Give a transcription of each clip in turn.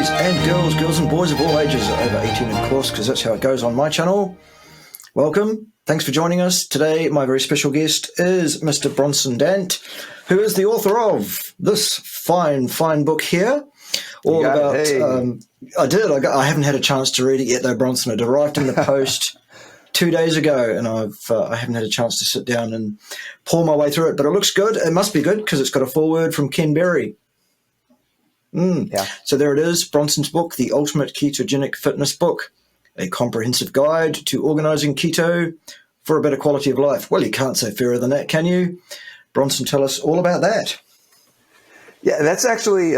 boys and girls and boys of all ages, over 18 of course, because that's how it goes on my channel. Welcome. Thanks for joining us. Today, my very special guest is Mr. Bronson Dant, who is the author of this fine book here. All about, I haven't had a chance to read it yet though, Bronson. It arrived in the post 2 days ago, and I haven't had a chance to sit down and pour my way through it, but it looks good. It must be good because it's got a foreword from Ken Berry. Yeah. So there it is, Bronson's book, The Ultimate Ketogenic Fitness Book, a comprehensive guide to organizing keto for a better quality of life. Well, you can't say fairer than that, can you? Bronson, tell us all about that. Yeah, that's actually,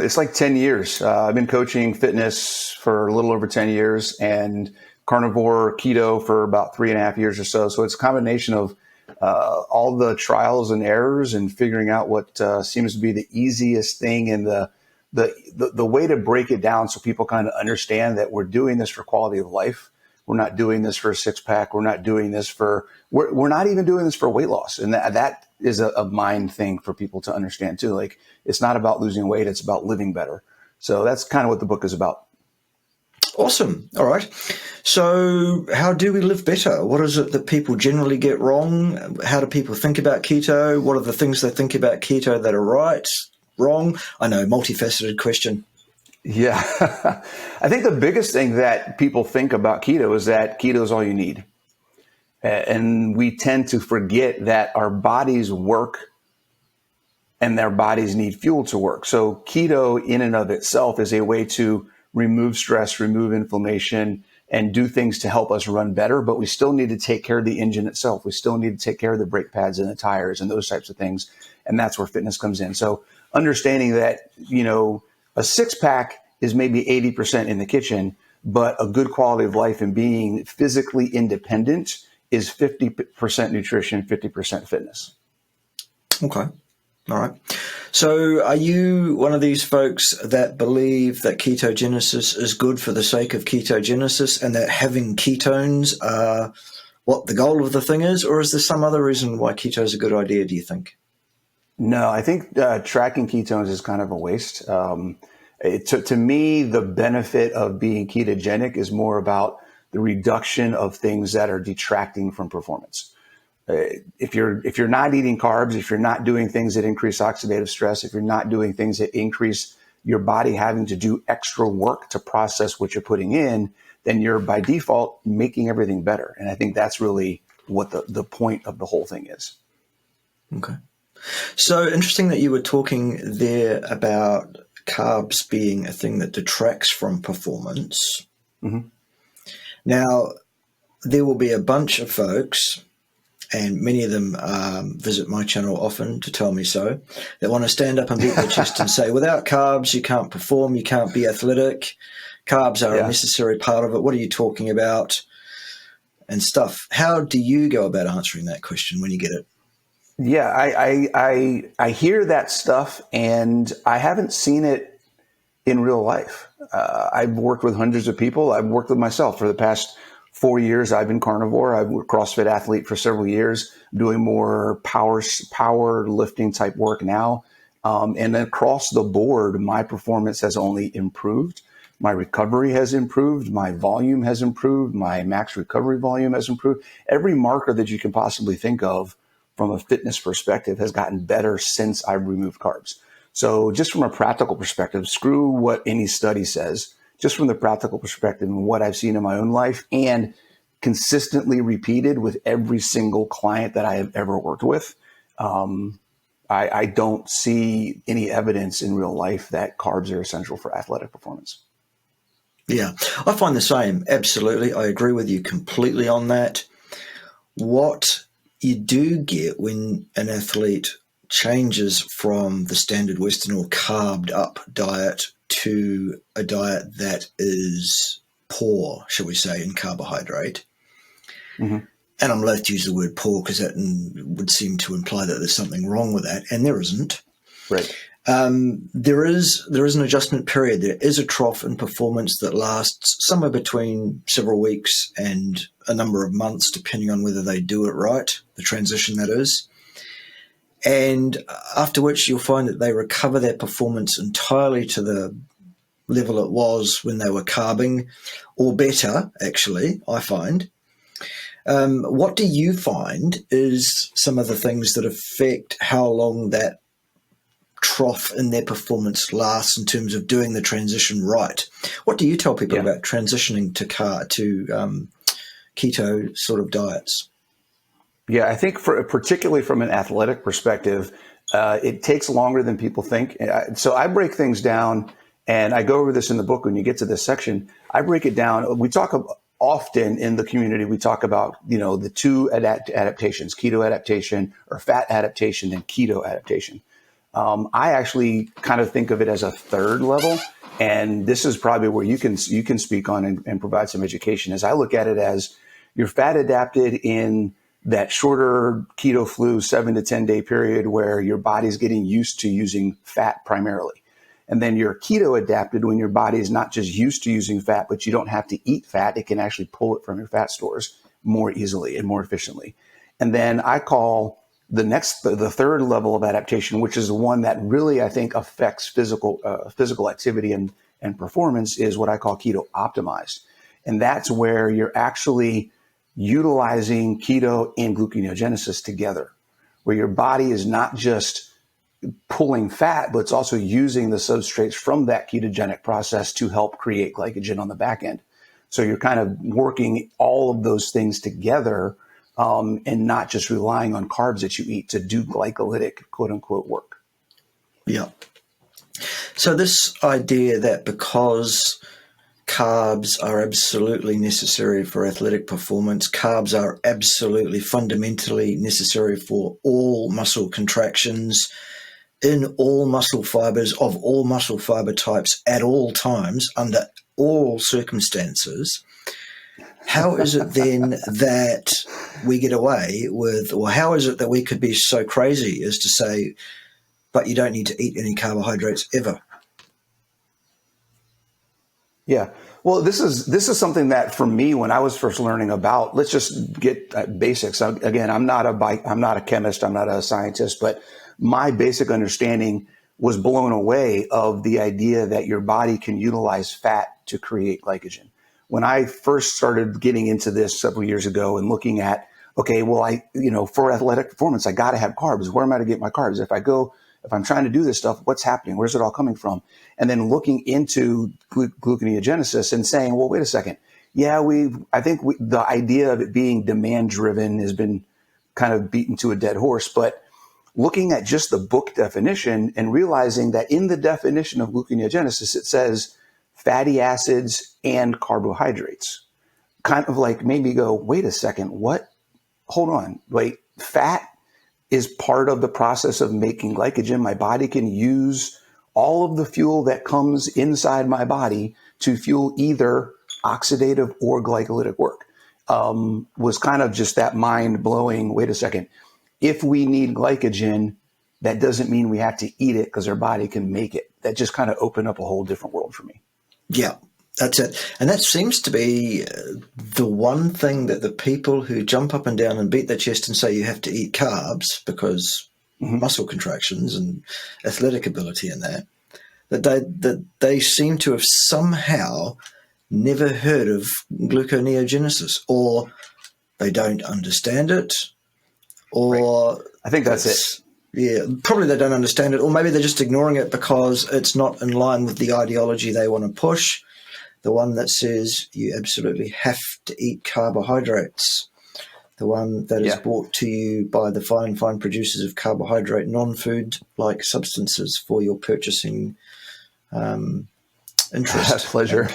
it's like 10 years. I've been coaching fitness for a little over 10 years and carnivore keto for about 3.5 years or so. So it's a combination of all the trials and errors and figuring out what seems to be the easiest thing and the way to break it down so people kind of understand that we're doing this for quality of life. We're not doing this for a six-pack. We're not doing this for, we're not even doing this for weight loss. And that is a mind thing for people to understand too. Like, it's not about losing weight. It's about living better. So that's kind of what the book is about. Awesome. All right. So how do we live better? What is it that people generally get wrong? How do people think about keto? What are the things they think about keto that are right, wrong? I know, multifaceted question. Yeah. I think the biggest thing that people think about keto is that keto is all you need. And we tend to forget that our bodies work and their bodies need fuel to work. So keto in and of itself is a way to remove stress, remove inflammation, and do things to help us run better. But we still need to take care of the engine itself. We still need to take care of the brake pads and the tires and those types of things. And that's where fitness comes in. So understanding that, a six-pack is maybe 80% in the kitchen, but a good quality of life and being physically independent is 50% nutrition, 50% fitness. Okay. All right. So are you one of these folks that believe that ketogenesis is good for the sake of ketogenesis and that having ketones are what the goal of the thing is? Or is there some other reason why keto is a good idea, do you think? No, I think tracking ketones is kind of a waste. To me, the benefit of being ketogenic is more about the reduction of things that are detracting from performance. If you're not eating carbs, if you're not doing things that increase oxidative stress, if you're not doing things that increase your body having to do extra work to process what you're putting in, then you're by default making everything better. And I think that's really what the point of the whole thing is. Okay. So interesting that you were talking there about carbs being a thing that detracts from performance. Mm-hmm. Now, there will be a bunch of folks, and many of them visit my channel often to tell me so, that want to stand up and beat their chest and say, without carbs, you can't perform, you can't be athletic. Carbs are a necessary part of it. What are you talking about? And stuff. How do you go about answering that question when you get it? Yeah, I hear that stuff, and I haven't seen it in real life. I've worked with hundreds of people. I've worked with myself for the past 4 years. I've been carnivore. I've been a CrossFit athlete for several years, doing more power lifting type work now. And across the board, my performance has only improved. My recovery has improved. My volume has improved. My max recovery volume has improved. Every marker that you can possibly think of from a fitness perspective has gotten better since I've removed carbs. So just from a practical perspective, screw what any study says, just from the practical perspective and what I've seen in my own life and consistently repeated with every single client that I have ever worked with, I don't see any evidence in real life that carbs are essential for athletic performance. Yeah, I find the same. Absolutely. I agree with you completely on that. What you do get when an athlete changes from the standard Western or carved up diet to a diet that is poor, shall we say, in carbohydrate. Mm-hmm. And I'm loath to use the word poor because that would seem to imply that there's something wrong with that, and there isn't. Right. There is an adjustment period. There is a trough in performance that lasts somewhere between several weeks and a number of months, depending on whether they do it right, the transition that is. And after which you'll find that they recover their performance entirely to the level it was when they were carbing, or better, actually, I find. What do you find is some of the things that affect how long that trough in their performance lasts in terms of doing the transition right? What do you tell people about transitioning to keto sort of diets? Yeah, I think particularly from an athletic perspective, it takes longer than people think. So I break things down, and I go over this in the book. When you get to this section, I break it down. We talk often in the community. We talk about the two adaptations: keto adaptation or fat adaptation, and keto adaptation. I actually kind of think of it as a third level, and this is probably where you can speak on and provide some education. As I look at it as you're fat adapted in that shorter keto flu 7 to 10 day period where your body's getting used to using fat primarily. And then you're keto adapted when your body is not just used to using fat, but you don't have to eat fat. It can actually pull it from your fat stores more easily and more efficiently. And then I call the third level of adaptation, which is the one that really, I think, affects physical activity and performance, is what I call keto optimized. And that's where you're actually utilizing keto and gluconeogenesis together, where your body is not just pulling fat, but it's also using the substrates from that ketogenic process to help create glycogen on the back end. So you're kind of working all of those things together, and not just relying on carbs that you eat to do glycolytic, quote unquote, work. Yeah. So this idea that because carbs are absolutely necessary for athletic performance, carbs are absolutely fundamentally necessary for all muscle contractions in all muscle fibers of all muscle fiber types at all times under all circumstances. How is it then that we get away with, or how is it that we could be so crazy as to say, but you don't need to eat any carbohydrates ever? Yeah. Well, this is something that for me, when I was first learning about, let's just get basics. Again, I'm not a chemist, I'm not a scientist, but my basic understanding was blown away of the idea that your body can utilize fat to create glycogen. When I first started getting into this several years ago and looking at, okay, well, for athletic performance, I got to have carbs. Where am I to get my carbs? If I'm trying to do this stuff, what's happening? Where's it all coming from? And then looking into gluconeogenesis and saying, well, wait a second. Yeah, the idea of it being demand driven has been kind of beaten to a dead horse. But looking at just the book definition and realizing that in the definition of gluconeogenesis, it says fatty acids and carbohydrates, kind of made me go, wait a second, what? Hold on, wait, fat is part of the process of making glycogen. My body can use all of the fuel that comes inside my body to fuel either oxidative or glycolytic work. Was kind of just that mind blowing, wait a second, if we need glycogen, that doesn't mean we have to eat it because our body can make it. That just kind of opened up a whole different world for me. Yeah, that's it. And that seems to be the one thing that the people who jump up and down and beat their chest and say you have to eat carbs because muscle contractions and athletic ability and that they seem to have somehow never heard of gluconeogenesis, or they don't understand it, or I think that's it. Yeah, probably they don't understand it, or maybe they're just ignoring it because it's not in line with the ideology they want to push, the one that says you absolutely have to eat carbohydrates, the one that is brought to you by the fine producers of carbohydrate non-food-like substances for your purchasing interest, pleasure,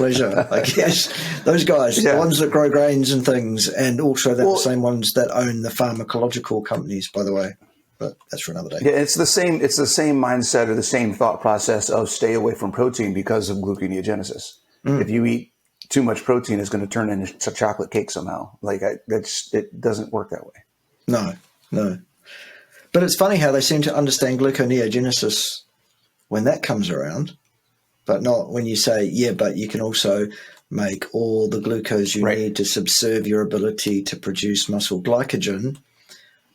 I guess. Those guys, the ones that grow grains and things, and also the same ones that own the pharmacological companies, by the way. But that's for another day. Yeah, it's the same mindset or the same thought process of stay away from protein because of gluconeogenesis. If you eat too much protein, it's going to turn into chocolate cake somehow. It doesn't work that way. No. But it's funny how they seem to understand gluconeogenesis when that comes around, but not when you say, yeah, but you can also make all the glucose you need to subserve your ability to produce muscle glycogen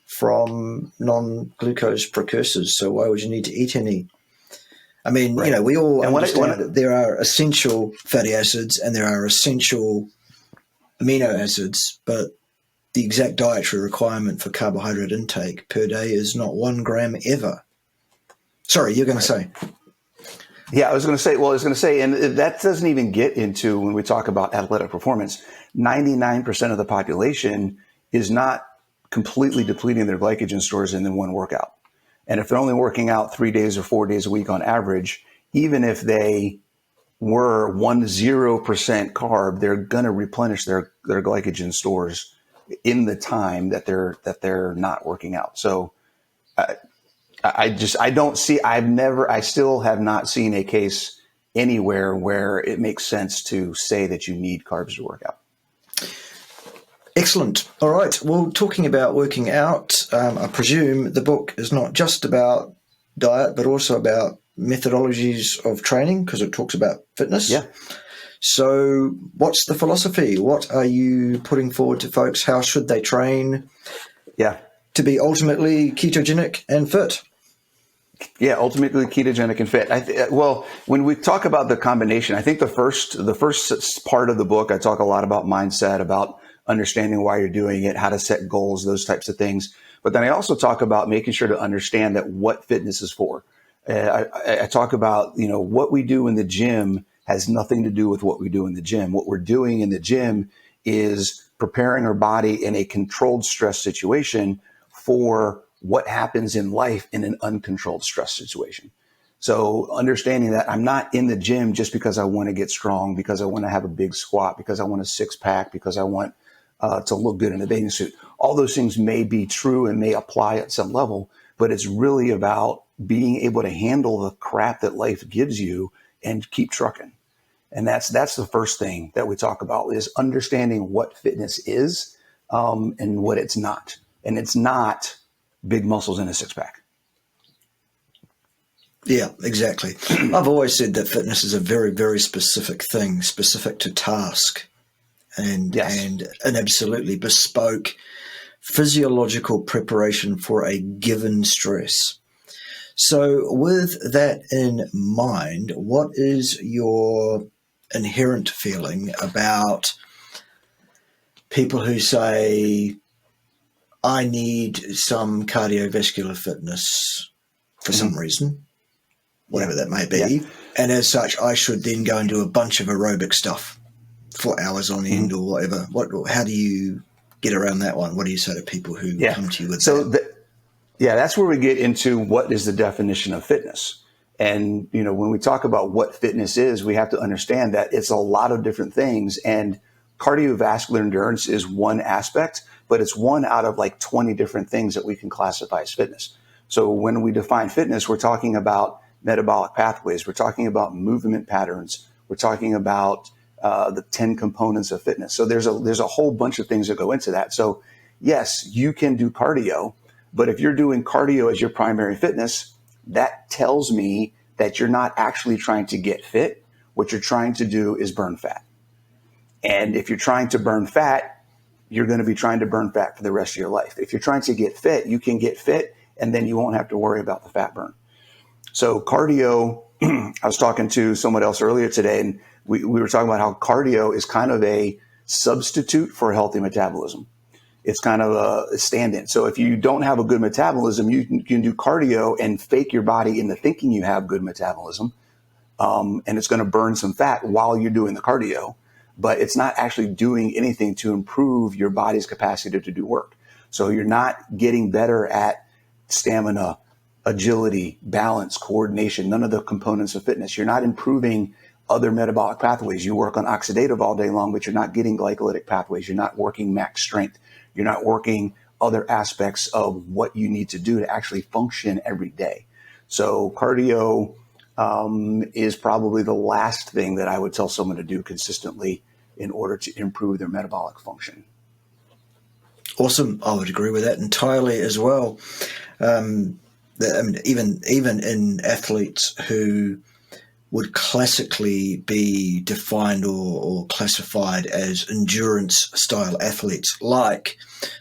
from non-glucose precursors. So why would you need to eat any? I mean, Right. we all And understand that there are essential fatty acids and there are essential amino acids, but the exact dietary requirement for carbohydrate intake per day is not 1 gram ever. Sorry, you're going to say. Yeah, I was going to say, and that doesn't even get into when we talk about athletic performance. 99% of the population is not completely depleting their glycogen stores in one workout. And if they're only working out 3 days or 4 days a week on average, even if they were 10% carb, they're going to replenish their glycogen stores in the time that they're not working out. So I still have not seen a case anywhere where it makes sense to say that you need carbs to work out. Excellent. All right. Well, talking about working out, I presume the book is not just about diet, but also about methodologies of training, because it talks about fitness. Yeah. So what's the philosophy? What are you putting forward to folks? How should they train to be ultimately ketogenic and fit? Yeah, ultimately ketogenic and fit. Well, when we talk about the combination, I think the first part of the book, I talk a lot about mindset, about understanding why you're doing it, how to set goals, those types of things. But then I also talk about making sure to understand that what fitness is for. I talk about, what we do in the gym has nothing to do with what we do in the gym. What we're doing in the gym is preparing our body in a controlled stress situation for what happens in life in an uncontrolled stress situation. So understanding that I'm not in the gym just because I want to get strong, because I want to have a big squat, because I want a 6-pack, because I want to look good in a bathing suit. All those things may be true and may apply at some level, but it's really about being able to handle the crap that life gives you and keep trucking. And that's the first thing that we talk about, is understanding what fitness is and what it's not. And it's not big muscles in a 6-pack. Yeah, exactly. I've always said that fitness is a very, very specific thing, specific to task, and an absolutely bespoke physiological preparation for a given stress. So with that in mind, what is your inherent feeling about people who say, I need some cardiovascular fitness for some reason, whatever that may be, and as such, I should then go and do a bunch of aerobic stuff for hours on end or whatever. How do you get around that one? What do you say to people who come to you with that? That's where we get into what is the definition of fitness. And, when we talk about what fitness is, we have to understand that it's a lot of different things. And cardiovascular endurance is one aspect, but it's one out of like 20 different things that we can classify as fitness. So when we define fitness, we're talking about metabolic pathways. We're talking about movement patterns. We're talking about the 10 components of fitness. So there's a whole bunch of things that go into that. So yes, you can do cardio, but if you're doing cardio as your primary fitness, that tells me that you're not actually trying to get fit. What you're trying to do is burn fat. And if you're trying to burn fat, you're going to be trying to burn fat for the rest of your life. If you're trying to get fit, you can get fit, and then you won't have to worry about the fat burn. So cardio, I was talking to someone else earlier today, and we were talking about how cardio is kind of a substitute for a healthy metabolism. It's kind of a stand-in. So if you don't have a good metabolism, you can do cardio and fake your body into thinking you have good metabolism, and it's going to burn some fat while you're doing the cardio, but it's not actually doing anything to improve your body's capacity to do work. So you're not getting better at stamina, agility, balance, coordination, none of the components of fitness. You're not improving other metabolic pathways. You work on oxidative all day long, but you're not getting glycolytic pathways. You're not working max strength. You're not working other aspects of what you need to do to actually function every day. So cardio is probably the last thing that I would tell someone to do consistently in order to improve their metabolic function. Awesome. I would agree with that entirely as well. Even in athletes who would classically be defined or classified as endurance style athletes, like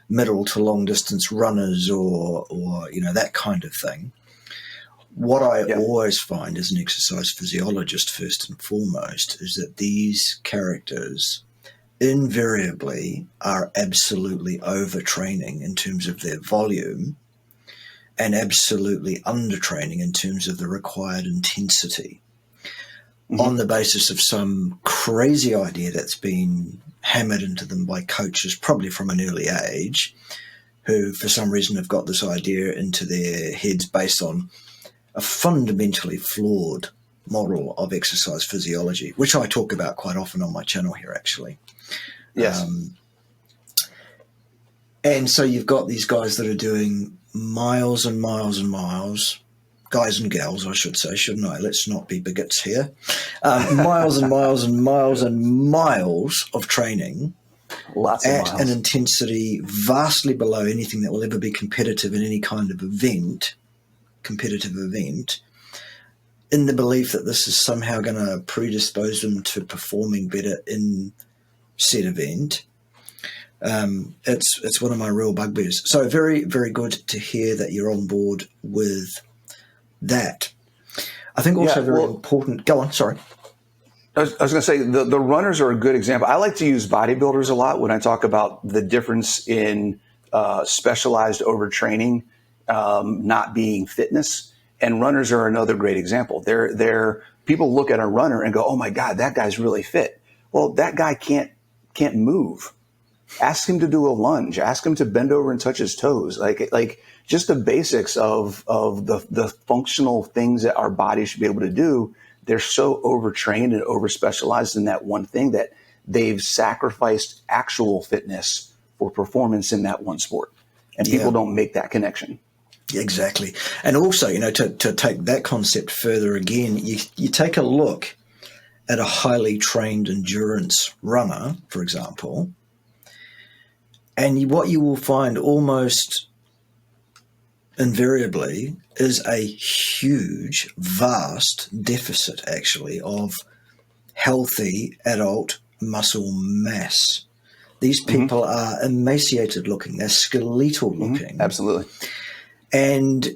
middle to long distance runners or that kind of thing. what I always find as an exercise physiologist, first and foremost, is that these characters invariably are absolutely overtraining in terms of their volume and absolutely undertraining in terms of the required intensity, on the basis of some crazy idea that's been hammered into them by coaches, probably from an early age, who for some reason have got this idea into their heads based on a fundamentally flawed model of exercise physiology, which I talk about quite often on my channel here, actually. Yes. And so you've got these guys that are doing miles and miles and miles, guys and gals, I should say, shouldn't I? Let's not be bigots here. Miles and miles and miles and miles of training Lots of at miles. an intensity vastly below anything that will ever be competitive in any kind of competitive event, in the belief that this is somehow going to predispose them to performing better in said event. It's one of my real bugbears. So very, very good to hear that you're on board with that. I think also important. Go on, sorry. I was going to say the runners are a good example. I like to use bodybuilders a lot when I talk about the difference in specialized overtraining not being fitness, and runners are another great example. They're people look at a runner and go, "Oh my God, that guy's really fit." Well, that guy can't move. Ask him to do a lunge. Ask him to bend over and touch his toes. Like just the basics of the functional things that our body should be able to do. They're so overtrained and overspecialized in that one thing that they've sacrificed actual fitness for performance in that one sport. And people don't make that connection. Exactly. And also, to take that concept further again, you take a look at a highly trained endurance runner, for example, and what you will find almost invariably is a huge, vast deficit, actually, of healthy adult muscle mass. These people are emaciated looking, they're skeletal looking. Absolutely. And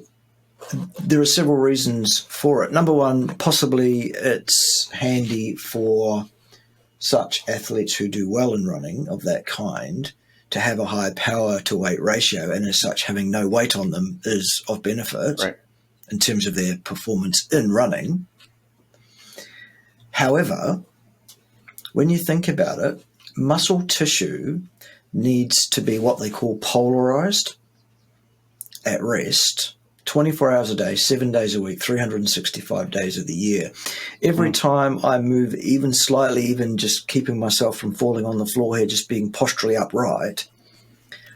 there are several reasons for it. Number one, possibly it's handy for such athletes who do well in running of that kind to have a high power to weight ratio, and as such having no weight on them is of benefit in terms of their performance in running. However, when you think about it, muscle tissue needs to be what they call polarized at rest 24 hours a day, 7 days a week, 365 days of the year. Every time I move even slightly, even just keeping myself from falling on the floor here, just being posturally upright,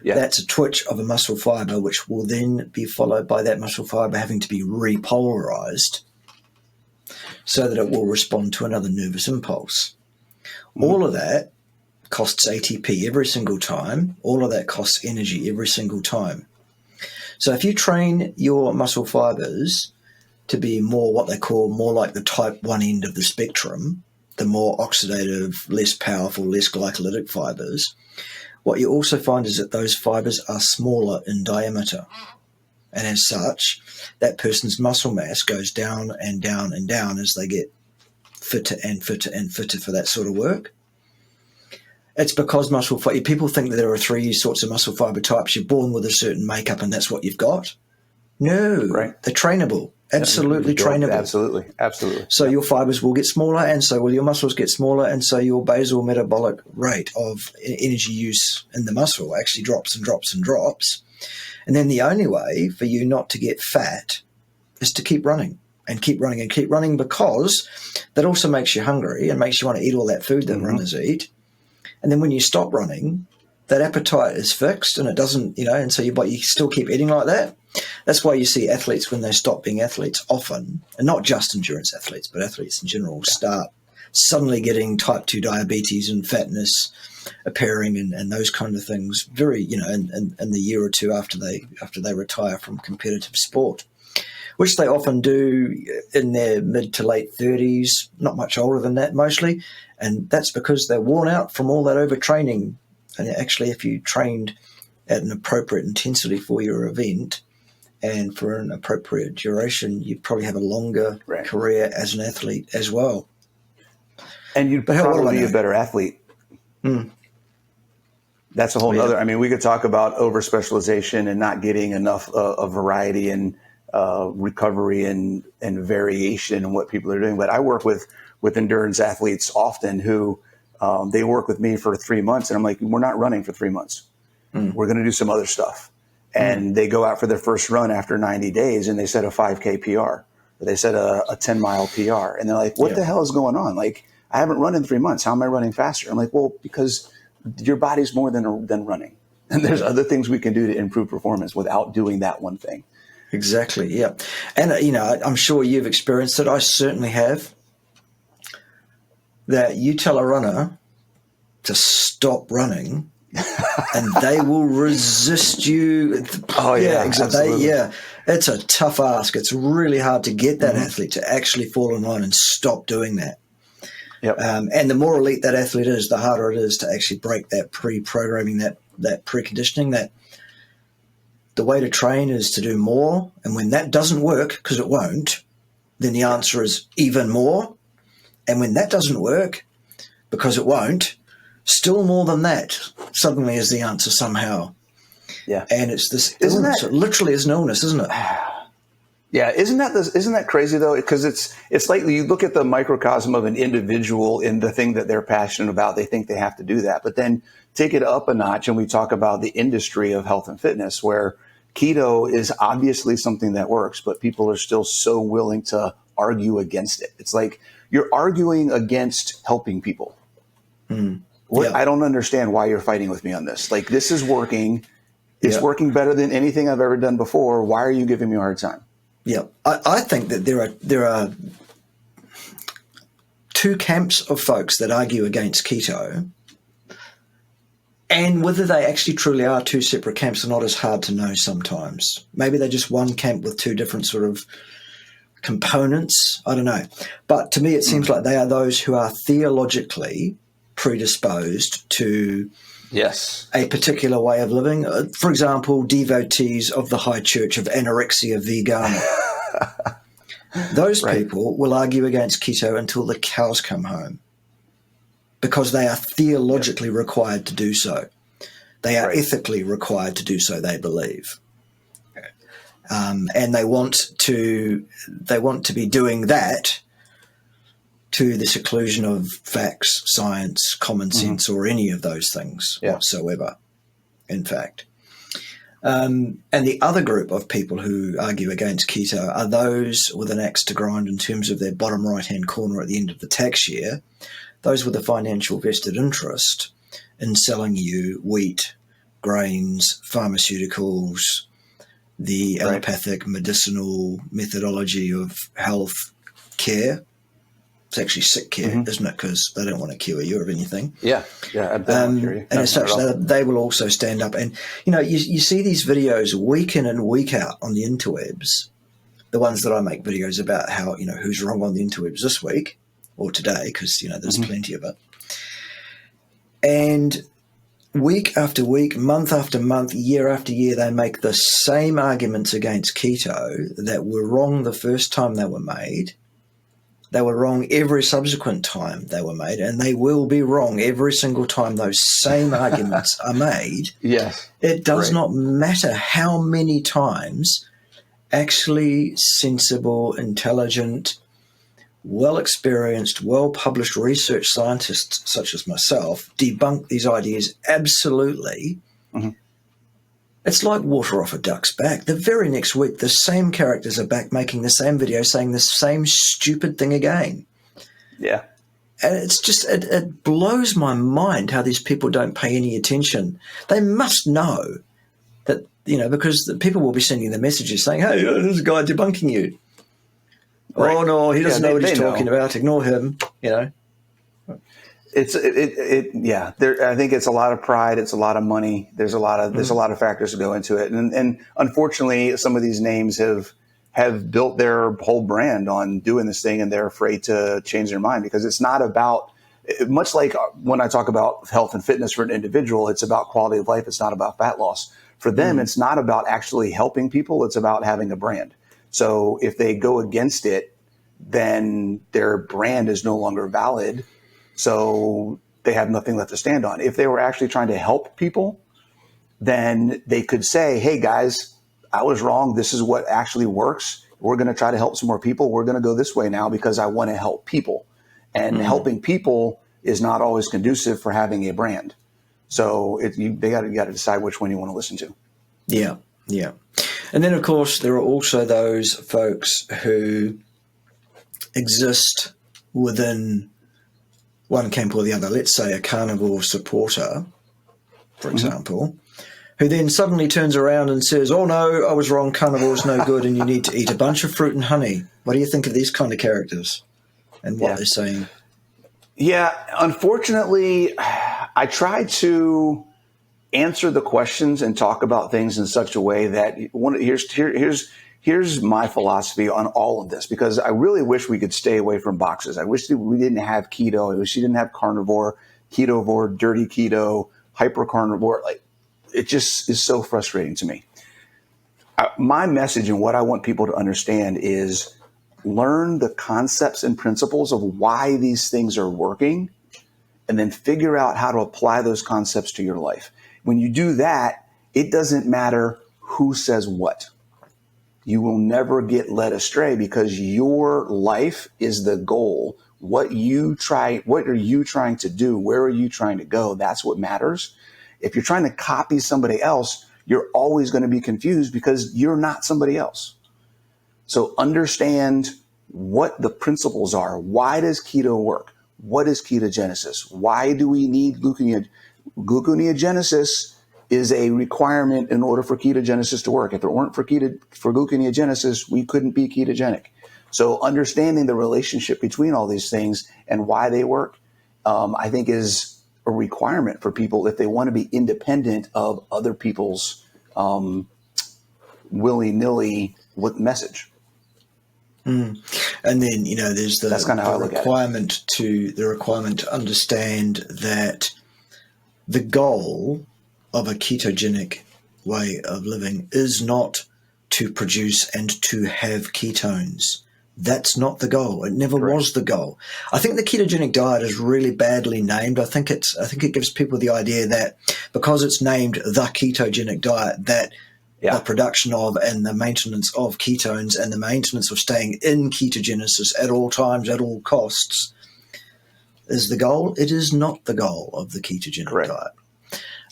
that's a twitch of a muscle fiber, which will then be followed by that muscle fiber having to be repolarized so that it will respond to another nervous impulse. All of that costs ATP every single time. All of that costs energy every single time. So if you train your muscle fibers to be more what they call more like the type 1 end of the spectrum, the more oxidative, less powerful, less glycolytic fibers, what you also find is that those fibers are smaller in diameter. And as such, that person's muscle mass goes down and down and down as they get fitter and fitter and fitter for that sort of work. It's because people think that there are 3 sorts of muscle fiber types. You're born with a certain makeup and that's what you've got. No, they're trainable. Absolutely trainable. Absolutely. So your fibers will get smaller, and so will your muscles get smaller, and so your basal metabolic rate of energy use in the muscle actually drops and drops and drops. And then the only way for you not to get fat is to keep running and keep running and keep running, because that also makes you hungry and makes you want to eat all that food that runners eat. And then when you stop running, that appetite is fixed and it doesn't, and so you still keep eating like that. That's why you see athletes, when they stop being athletes often, and not just endurance athletes, but athletes in general, start suddenly getting type 2 diabetes and fatness appearing and those kind of things very, in the year or two after they retire from competitive sport, which they often do in their mid to late 30s, not much older than that mostly. And that's because they're worn out from all that overtraining. And actually, if you trained at an appropriate intensity for your event and for an appropriate duration, you'd probably have a longer Right. career as an athlete as well. And you'd But what do I probably be know? a better athlete. That's a whole nother. I mean, we could talk about over specialization and not getting enough of variety and recovery and variation in what people are doing. But I work with endurance athletes often who they work with me for 3 months, and I'm like, we're not running for 3 months. We're going to do some other stuff. And they go out for their first run after 90 days, and they set a 5K PR, or they set a 10-mile PR, and they're like, what the hell is going on? Like, I haven't run in 3 months. How am I running faster? I'm like, well, because your body's more than running. And there's other things we can do to improve performance without doing that one thing. Exactly, yeah. And, I'm sure you've experienced it. I certainly have. That you tell a runner to stop running and they will resist you. Oh, yeah, exactly. It's a tough ask. It's really hard to get that athlete to actually fall in line and stop doing that. Yep. And the more elite that athlete is, the harder it is to actually break that pre-programming, that preconditioning, that the way to train is to do more. And when that doesn't work, because it won't, then the answer is even more. And when that doesn't work, because it won't, still more than that suddenly is the answer somehow. Yeah. And it's this illness. It literally is an illness, isn't it? Yeah, isn't that crazy though? Because it's like you look at the microcosm of an individual in the thing that they're passionate about. They think they have to do that, but then take it up a notch, and we talk about the industry of health and fitness, where keto is obviously something that works, but people are still so willing to argue against it. It's like you're arguing against helping people. I don't understand why you're fighting with me on this. Like, this is working. It's working better than anything I've ever done before. Why are you giving me a hard time? Yeah, I think that there are two camps of folks that argue against keto, and whether they actually truly are two separate camps are not as hard to know sometimes. Maybe they're just one camp with two different sort of components. I don't know. But to me, it seems like they are those who are theologically predisposed to a particular way of living. For example, devotees of the High Church of Anorexia Vegana. Those people will argue against keto until the cows come home because they are theologically required to do so. They are ethically required to do so, they believe. And they want to be doing that to the seclusion of facts, science, common sense, or any of those things whatsoever, in fact. And the other group of people who argue against keto are those with an axe to grind in terms of their bottom right-hand corner at the end of the tax year, those with a financial vested interest in selling you wheat, grains, pharmaceuticals, the allopathic medicinal methodology of health care. It's actually sick care, isn't it? Because they don't want to cure you of anything. And as such, they will also stand up. And, you see these videos week in and week out on the interwebs, the ones that I make videos about how, who's wrong on the interwebs this week or today, because, there's plenty of it. And week after week, month after month, year after year, they make the same arguments against keto that were wrong the first time they were made. They were wrong every subsequent time they were made, and they will be wrong every single time those same arguments are made. Yes. It does not matter how many times actually sensible, intelligent, well-experienced, well-published research scientists such as myself debunk these ideas absolutely. It's like water off a duck's back. The very next week, the same characters are back making the same video saying the same stupid thing again. Yeah. And it's just, it blows my mind how these people don't pay any attention. They must know that, because the people will be sending the messages saying, hey, there's a guy debunking you. Right. Oh, no, he doesn't know what he's talking about. Ignore him, I think it's a lot of pride. It's a lot of money. There's a lot of factors to go into it. And unfortunately, some of these names have built their whole brand on doing this thing, and they're afraid to change their mind because it's not about, much like when I talk about health and fitness for an individual, it's about quality of life. It's not about fat loss. For them, it's not about actually helping people. It's about having a brand. So if they go against it, then their brand is no longer valid. So they have nothing left to stand on. If they were actually trying to help people, then they could say, hey guys, I was wrong. This is what actually works. We're going to try to help some more people. We're going to go this way now because I want to help people. And helping people is not always conducive for having a brand. So you got to decide which one you want to listen to. Yeah, yeah. And then, of course, there are also those folks who exist within one camp or the other. Let's say a carnivore supporter, for example, who then suddenly turns around and says, oh, no, I was wrong, carnivore's no good, and you need to eat a bunch of fruit and honey. What do you think of these kind of characters and what they're saying? Yeah, unfortunately, I try to answer the questions and talk about things in such a way that here's my philosophy on all of this, because I really wish we could stay away from boxes. I wish that we didn't have keto. I wish we didn't have carnivore, ketovore, dirty keto, hypercarnivore. Like, it just is so frustrating to me. My message and what I want people to understand is learn the concepts and principles of why these things are working, and then figure out how to apply those concepts to your life. When you do that, it doesn't matter who says what. You will never get led astray because your life is the goal. What are you trying to do? Where are you trying to go? That's what matters. If you're trying to copy somebody else, you're always going to be confused because you're not somebody else. So understand what the principles are. Why does keto work? What is ketogenesis? Why do we need gluconeogenesis? Gluconeogenesis is a requirement in order for ketogenesis to work. If it weren't for gluconeogenesis, we couldn't be ketogenic. So understanding the relationship between all these things and why they work, I think is a requirement for people if they want to be independent of other people's willy-nilly message. And then, there's the requirement to understand that the goal of a ketogenic way of living is not to produce and to have ketones. That's not the goal. It never was the goal. I think the ketogenic diet is really badly named. I think it gives people the idea that because it's named the ketogenic diet, that the production of and the maintenance of ketones and the maintenance of staying in ketogenesis at all times, at all costs, is the goal. It is not the goal of the ketogenic diet.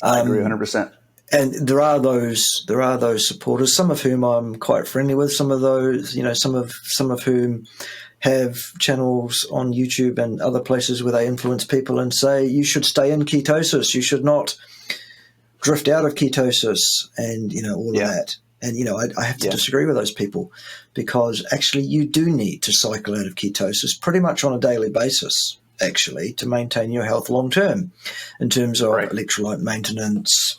I agree 100%. And there are those supporters, some of whom I'm quite friendly with. Some of those, some of whom have channels on YouTube and other places where they influence people and say you should stay in ketosis. You should not drift out of ketosis, and all of that. And I have to disagree with those people, because actually you do need to cycle out of ketosis pretty much on a daily basis, actually, to maintain your health long term, in terms of electrolyte maintenance,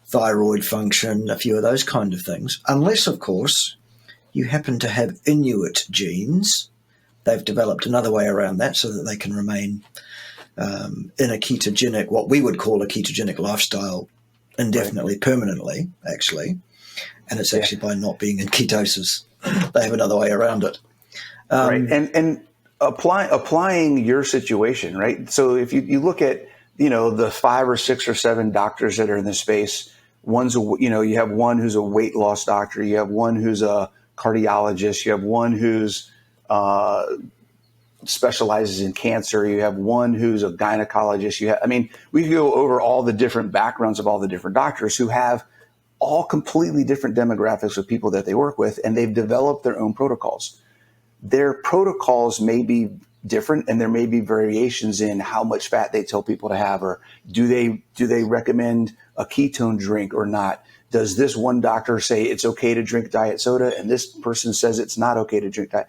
thyroid function, a few of those kind of things. Unless, of course, you happen to have Inuit genes. They've developed another way around that so that they can remain in a ketogenic, what we would call a ketogenic lifestyle, indefinitely, permanently, actually. And it's actually by not being in ketosis. They have another way around it. And applying your situation, right? So if you look at, the 5 or 6 or 7 doctors that are in this space, you have one who's a weight loss doctor, you have one who's a cardiologist, you have one who's specializes in cancer, you have one who's a gynecologist. We could go over all the different backgrounds of all the different doctors who have all completely different demographics of people that they work with, and they've developed their own protocols. Their protocols may be different, and there may be variations in how much fat they tell people to have, or do they recommend a ketone drink or not? Does this one doctor say it's okay to drink diet soda, and this person says it's not okay to drink diet?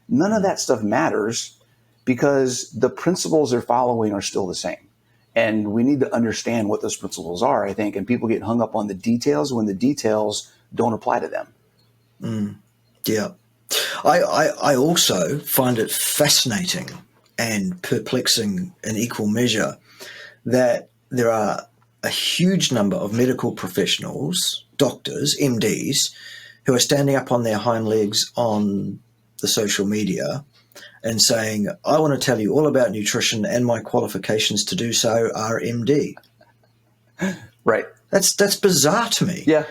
None of that stuff matters, because the principles they're following are still the same. And we need to understand what those principles are, I think, and people get hung up on the details when the details don't apply to them. Yeah. I also find it fascinating and perplexing in equal measure that there are a huge number of medical professionals, doctors, MDs, who are standing up on their hind legs on the social media and saying, I want to tell you all about nutrition and my qualifications to do so are MD. Right. That's bizarre to me. Yeah.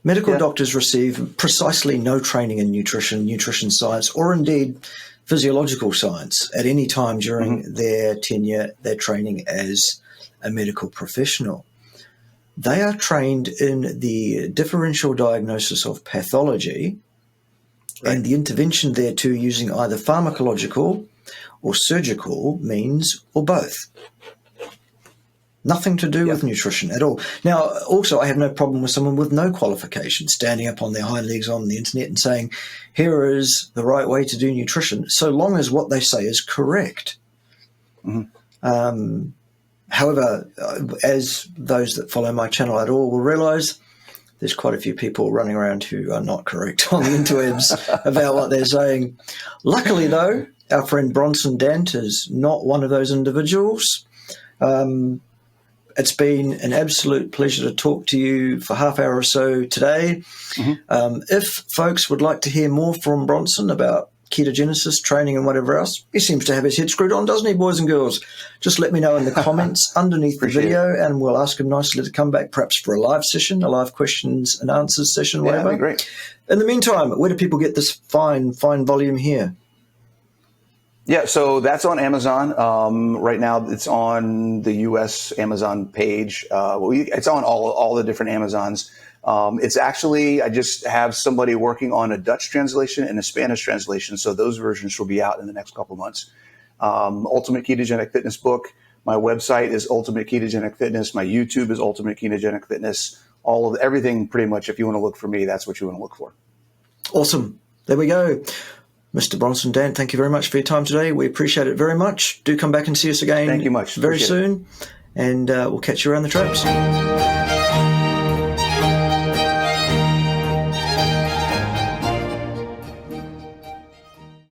Medical doctors receive precisely no training in nutrition science, or indeed physiological science at any time during their tenure, their training as a medical professional. They are trained in the differential diagnosis of pathology and the intervention thereto using either pharmacological or surgical means or both. Nothing to do with nutrition at all. Now, also, I have no problem with someone with no qualification standing up on their hind legs on the internet and saying, here is the right way to do nutrition, so long as what they say is correct. However, as those that follow my channel at all will realize, there's quite a few people running around who are not correct on the interwebs about what they're saying. Luckily, though, our friend Bronson Dant is not one of those individuals. It's been an absolute pleasure to talk to you for half hour or so today. If folks would like to hear more from Bronson about ketogenesis, training, and whatever else, he seems to have his head screwed on, doesn't he, boys and girls? Just let me know in the comments underneath the video, and we'll ask him nicely to come back, perhaps for a live session, a live questions and answers session, whatever. That'd be great. In the meantime, where do people get this fine volume here? Yeah, so that's on Amazon. Right now, it's on the U.S. Amazon page. It's on all the different Amazons. It's actually, I just have somebody working on a Dutch translation and a Spanish translation, so those versions will be out in the next couple of months. Ultimate Ketogenic Fitness Book. My website is Ultimate Ketogenic Fitness. My YouTube is Ultimate Ketogenic Fitness. Everything pretty much, if you want to look for me, that's what you want to look for. Awesome. There we go. Mr. Bronson Dant, thank you very much for your time today. We appreciate it very much. Do come back and see us again Thank you much. very soon, and we'll catch you around the traps.